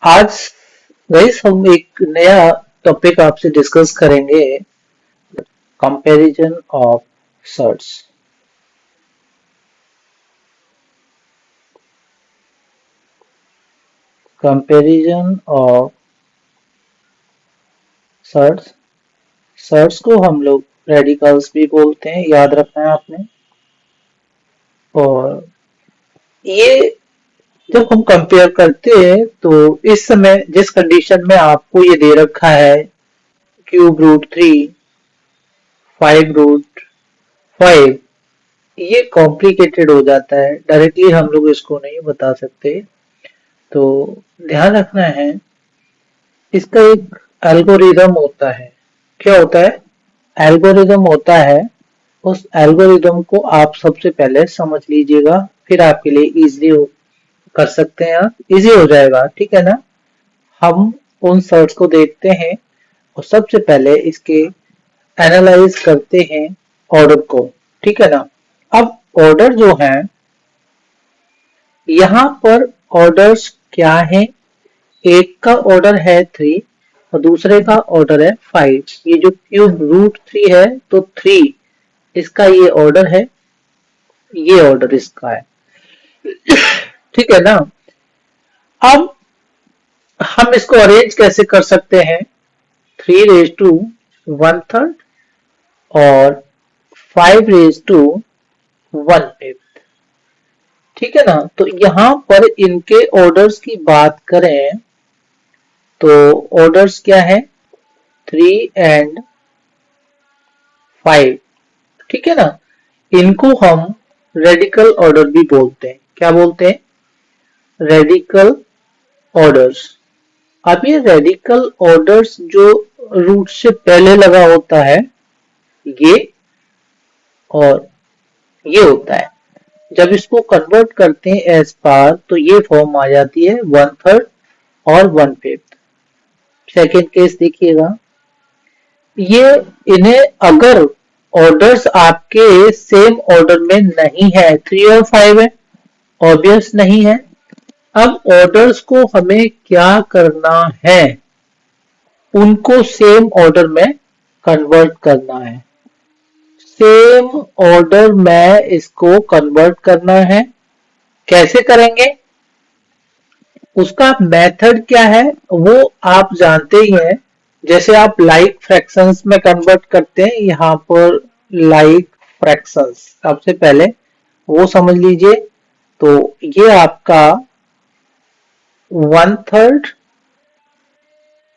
आज गाइस हम एक नया टॉपिक आपसे डिस्कस करेंगे। Comparison of CERTs. Comparison of CERTs. CERTs को हम लोग रेडिकल्स भी बोलते हैं, याद रखना है आपने। और ये जब हम कंपेयर करते हैं तो इस समय जिस कंडीशन में आपको ये दे रखा है क्यूब रूट 3 5 रूट 5, ये कॉम्प्लिकेटेड हो जाता है। डायरेक्टली हम लोग इसको नहीं बता सकते, तो ध्यान रखना है। इसका एक एल्गोरिदम होता है। क्या होता है? एल्गोरिदम होता है। उस एल्गोरिदम को आप सबसे पहले समझ लीजिएगा, फिर आपके लिए इजी कर सकते हैं। आप इजी हो जाएगा, ठीक है ना। हम उन सर्च को देखते हैं और सबसे पहले इसके एनालाइज करते हैं ऑर्डर को, ठीक है ना। अब ऑर्डर जो है, यहाँ पर ऑर्डर्स क्या है? एक का ऑर्डर है 3 और दूसरे का ऑर्डर है 5। ये जो क्यूब रूट 3 है तो 3 इसका ये ऑर्डर है, ये ऑर्डर इसका है, ठीक है ना। अब हम इसको अरेंज कैसे कर सकते हैं? 3 रेज टू 1/3 और 5 रेज टू 1/5, ठीक है ना। तो यहाँ पर इनके ऑर्डर्स की बात करें तो ऑर्डर्स क्या है? 3 एंड 5, ठीक है ना। इनको हम रेडिकल ऑर्डर भी बोलते हैं। क्या बोलते हैं? Radical orders. अब ये रेडिकल ऑर्डर्स जो रूट से पहले लगा होता है, ये और ये होता है। जब इसको कन्वर्ट करते हैं एज पार तो ये फॉर्म आ जाती है 1/3 और 1/5। सेकेंड केस देखिएगा, ये इन्हें अगर ऑर्डर्स आपके सेम ऑर्डर में नहीं है, 3 और 5 है, ऑब्वियस नहीं है। अब ऑर्डर्स को हमें क्या करना है? उनको सेम ऑर्डर में कन्वर्ट करना है। सेम ऑर्डर में इसको कन्वर्ट करना है। कैसे करेंगे? उसका मेथड क्या है वो आप जानते ही हैं। जैसे आप लाइक फ्रैक्शंस में कन्वर्ट करते हैं, यहाँ पर लाइक फ्रैक्शंस सबसे पहले वो समझ लीजिए। तो ये आपका 1/3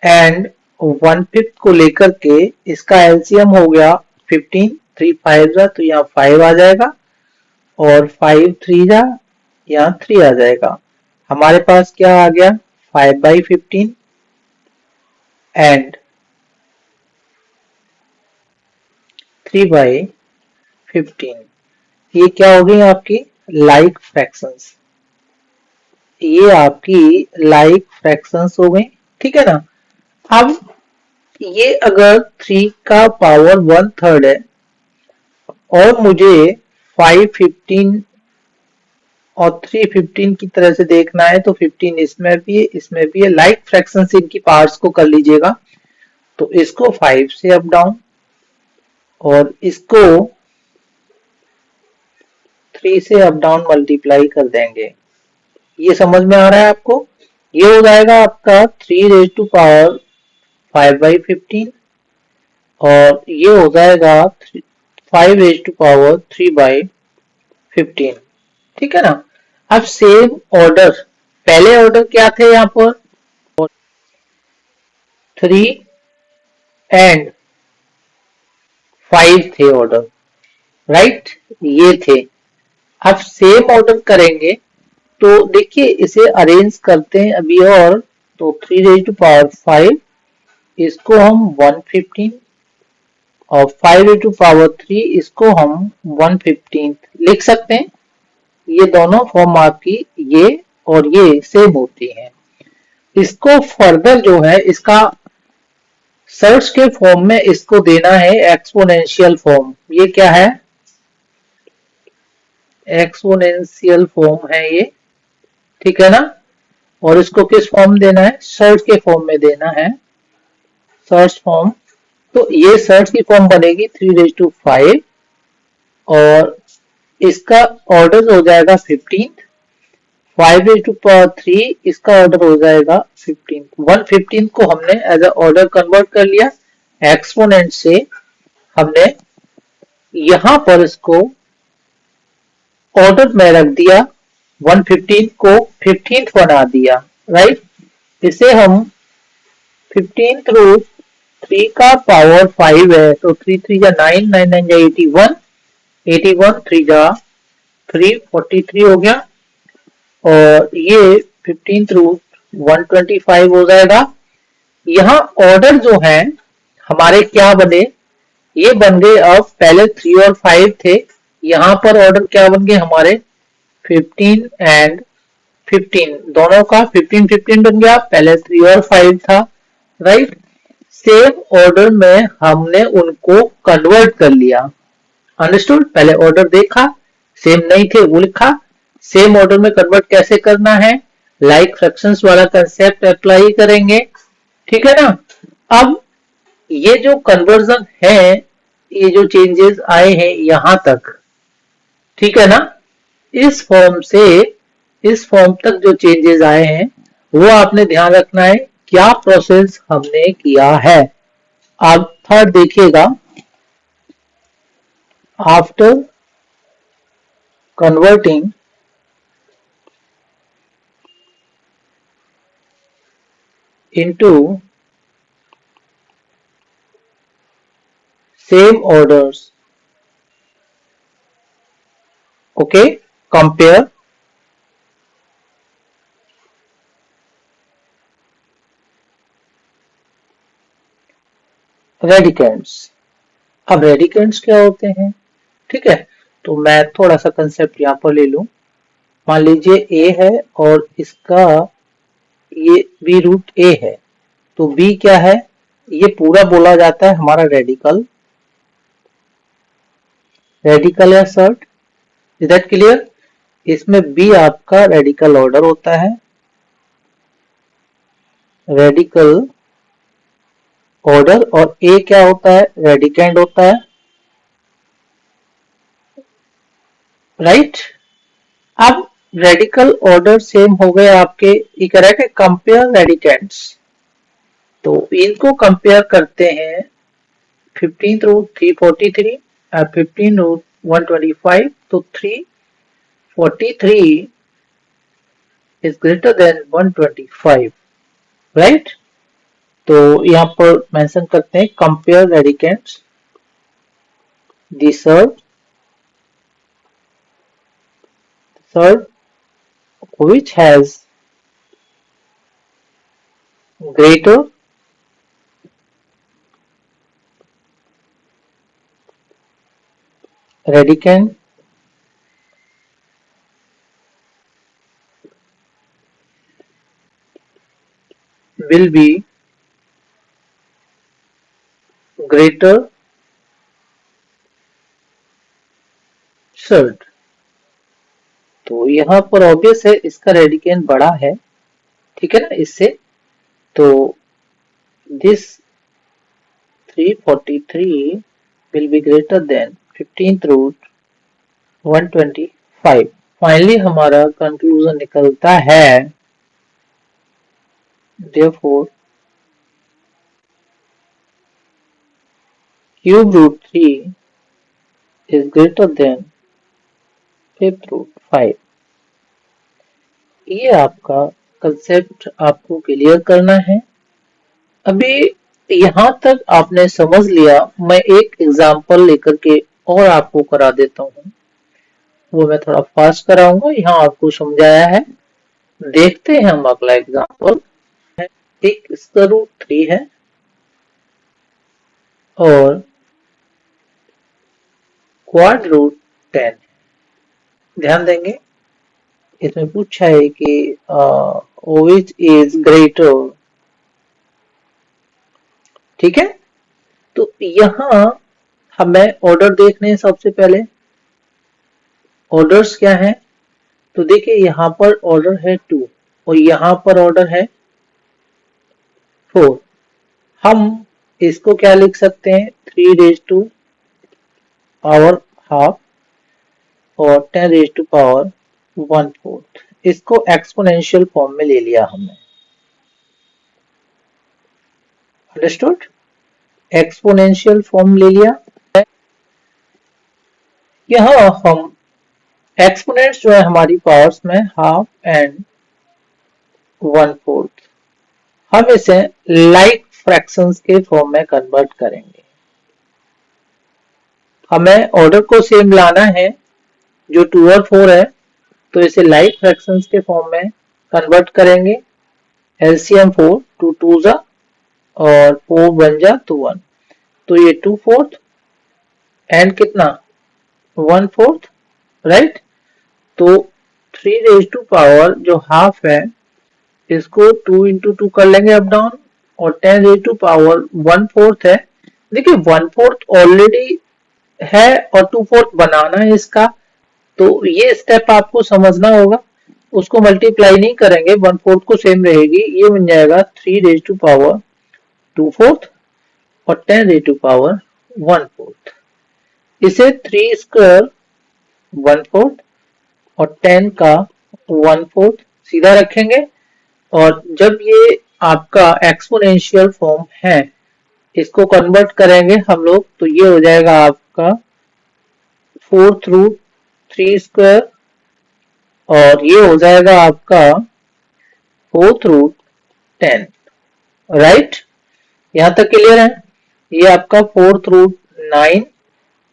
एंड 1/5 को लेकर के इसका एलसीएम हो गया 15। 3 5 जा तो यहाँ 5 आ जाएगा और 5 3 जा यहाँ 3 आ जाएगा। हमारे पास क्या आ गया? 5/15 एंड 3/15। ये क्या हो गई आपकी लाइक फ्रैक्शंस। ये आपकी लाइक फ्रैक्शंस हो गई, ठीक है ना। अब ये अगर 3 का पावर 1/3 है और मुझे 5/15 और 3/15 की तरह से देखना है, तो 15 इसमें भी है, इसमें भी है। लाइक फ्रैक्शंस इनकी पार्ट्स को कर लीजिएगा। तो इसको 5 से अप डाउन और इसको 3 से अप डाउन मल्टीप्लाई कर देंगे। ये समझ में आ रहा है आपको? ये हो जाएगा आपका 3 रेज टू पावर 5/15 और ये हो जाएगा 5 रेज टू पावर 3/15, ठीक है ना। अब सेम ऑर्डर, पहले ऑर्डर क्या थे यहाँ पर? 3 एंड 5 थे ऑर्डर, राइट, ये थे। अब सेम ऑर्डर करेंगे तो देखिए इसे अरेंज करते हैं अभी। और तो 3 रेज टू पावर 5, इसको हम 1/15 और 5 रेज टू पावर 3 इसको हम 1/15 लिख सकते हैं। ये दोनों फॉर्म आपकी ये और ये सेम होती हैं। इसको फर्दर जो है इसका सर्च के फॉर्म में इसको देना है एक्सपोनेंशियल फॉर्म। ये क्या है? एक्सपोनेंशियल फॉर्म है ये, ठीक है ना। और इसको किस फॉर्म देना है, सर्च के फॉर्म में देना है, सर्च फॉर्म। तो ये सर्च की फॉर्म बनेगी 3:5 और इसका ऑर्डर हो जाएगा 15। 5:3 इसका ऑर्डर हो जाएगा 15। 115 को हमने एज अ ऑर्डर कन्वर्ट कर लिया, एक्सपोनेंट से हमने यहां पर इसको ऑर्डर में रख दिया, 115 को 15th बना दिया, राइट। इसे हम 15th रूट 3 का पावर 5 है, तो 3 3 जा 9, 9 9 जा 81, 81 3 जा 343 हो गया, और ये 15th रूट 125 हो जाएगा। यहाँ ऑर्डर जो है हमारे क्या बने, ये बन गए, अब पहले 3 और 5 थे, यहाँ पर ऑर्डर क्या बन गए हमारे 15 एंड 15, दोनों का 15 15 बन गया, पहले 3 और 5 था, राइट। सेम ऑर्डर में हमने उनको कन्वर्ट कर लिया, अंडरस्टूड। पहले ऑर्डर देखा, सेम नहीं थे वो लिखा, सेम ऑर्डर में कन्वर्ट कैसे करना है, लाइक फ्रैक्शंस वाला कंसेप्ट अप्लाई करेंगे, ठीक है ना। अब ये जो कन्वर्जन है, ये जो चेंजेस आए हैं यहां तक, ठीक है ना, इस फॉर्म से इस फॉर्म तक जो चेंजेस आए हैं वो आपने ध्यान रखना है, क्या प्रोसेस हमने किया है। आप थर्ड देखिएगा, after converting into same orders, okay, compare रेडिकेंड्स। अब रेडिकेंड्स क्या होते हैं, ठीक है, तो मैं थोड़ा सा कंसेप्ट यहाँ पर ले लूं। मान लीजिए ए है और इसका ये बी रूट ए है, तो बी क्या है, ये पूरा बोला जाता है हमारा रेडिकल, रेडिकल या सर्ट, इज दैट क्लियर। इसमें बी आपका रेडिकल ऑर्डर होता है, रेडिकल ऑर्डर, और ए क्या होता है, रेडिकेंड होता है, राइट। अब रेडिकल ऑर्डर सेम हो गए आपके, ये कह रहा है कंपेयर रेडिकेंड्स, तो इनको कंपेयर करते हैं 15th रूट 343 और 15 रूट 125, तो 343 इज ग्रेटर देन 125, राइट। तो यहाँ पर मेंशन करते हैं compare radicands, the surd which has greater radicand will be greater surd। तो यहाँ पर ऑब्वियस है इसका रेडिकेंड बड़ा है, ठीक है ना, इससे, तो this 343 will be greater than 15th root 125। Finally हमारा कंक्लूजन निकलता है, therefore cube root 3 is greater than 5th root 5। ये आपका कंसेप्ट आपको क्लियर करना है। अभी यहाँ तक आपने समझ लिया, मैं एक एग्जांपल लेकर के और आपको करा देता हूँ, वो मैं थोड़ा फास्ट कराऊंगा, यहाँ आपको समझाया है। देखते हैं हम अगला एग्जांपल। एक इसका रूट 3 है और क्वाड रूट 10, ध्यान देंगे इसमें पूछा है कि which is greater, ठीक है। तो यहाँ हमें ऑर्डर देखने हैं, सबसे पहले ऑर्डर्स क्या हैं, तो देखिए यहाँ पर ऑर्डर है 2, और यहाँ पर ऑर्डर है 4। हम इसको क्या लिख सकते हैं, 3 रेज टू पावर हाफ और 10 रेज टू पावर 1/4। इसको एक्सपोनेंशियल फॉर्म में ले लिया हमने। अंडरस्टूड? एक्सपोनेंशियल फॉर्म ले लिया। यहाँ हम एक्सपोनेंट्स जो है हमारी पावर्स में हाफ एंड 1/4, हम इसे लाइक फ्रैक्शंस के फॉर्म में कन्वर्ट करेंगे। हमें ऑर्डर को सेम लाना है, जो 2 और 4 है, तो इसे लाइक फ्रैक्शंस के फॉर्म में कन्वर्ट करेंगे। एलसीएम 4, 2 2 जा और 4 1 जा तो 1, तो ये 2/4 एंड कितना 1/4, राइट। तो 3 रेज टू पावर जो हाफ है इसको 2 इंटू 2 कर लेंगे अप डाउन, और 10 रेज टू पावर 1/4 है। देखिए 1/4 ऑलरेडी है और 2/4 बनाना है इसका, तो ये स्टेप आपको समझना होगा। उसको मल्टीप्लाई नहीं करेंगे, 1/4 को सेम रहेगी, ये बन जाएगा 3 रेज टू पावर 2/4 और 10 रेज टू पावर 1/4। इसे 3 स्क्वायर 1/4 और 10 का 1/4 सीधा रखेंगे, और जब ये आपका एक्सपोनेंशियल फॉर्म है इसको कन्वर्ट करेंगे हम लोग, तो ये हो जाएगा आपका 4/3 स्क्वायर, और ये हो जाएगा आपका 4/10, राइट। यहां तक क्लियर है? ये आपका 4/9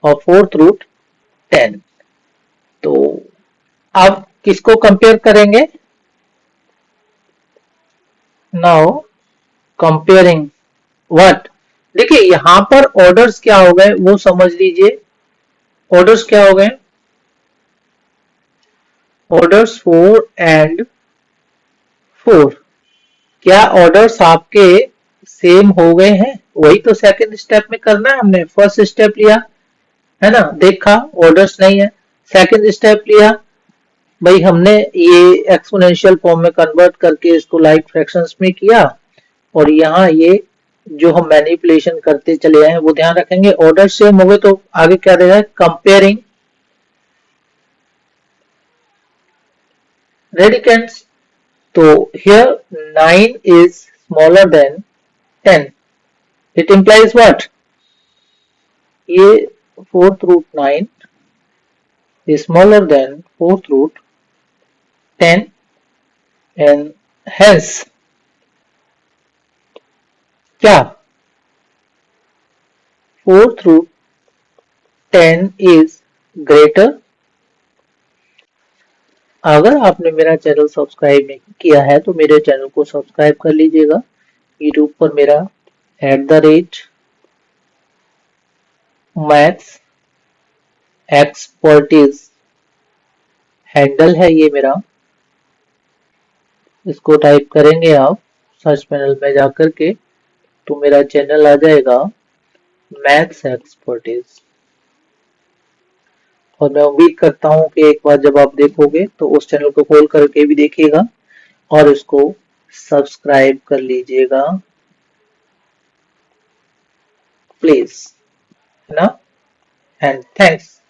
और 4/10। तो अब किसको कंपेयर करेंगे? Now comparing what? देखिए यहां पर ऑर्डर्स क्या हो गए वो समझ लीजिए। ऑर्डर्स क्या हो गए? Orders 4 and 4। क्या ऑर्डर्स आपके सेम हो गए हैं? वही तो सेकंड स्टेप में करना है हमने। फर्स्ट स्टेप लिया है ना, देखा ऑर्डर्स नहीं है, सेकंड स्टेप लिया भाई हमने ये एक्सपोनेंशियल फॉर्म में कन्वर्ट करके इसको लाइक फ्रैक्शंस में किया, और यहाँ ये जो हम मैनिपुलेशन करते चले आए वो ध्यान रखेंगे। ऑर्डर सेम हो गए तो आगे क्या देगा, कंपेयरिंग रेडिकेंट्स। तो here 9 is smaller than 10. It implies what? ये 4/9 is smaller than 4/10, and hence क्या 4/10 is greater। अगर आपने मेरा चैनल सब्सक्राइब नहीं किया है तो मेरे चैनल को सब्सक्राइब कर लीजिएगा। यूट्यूब पर मेरा @maths एक्सपर्टीज हैंडल है ये मेरा। इसको टाइप करेंगे आप सर्च पैनल में जाकर के तो मेरा चैनल आ जाएगा मैथ्स एक्सपर्टीज। और मैं उम्मीद करता हूँ कि एक बार जब आप देखोगे तो उस चैनल को खोल करके भी देखिएगा और इसको सब्सक्राइब कर लीजिएगा प्लीज, है ना। And thanks.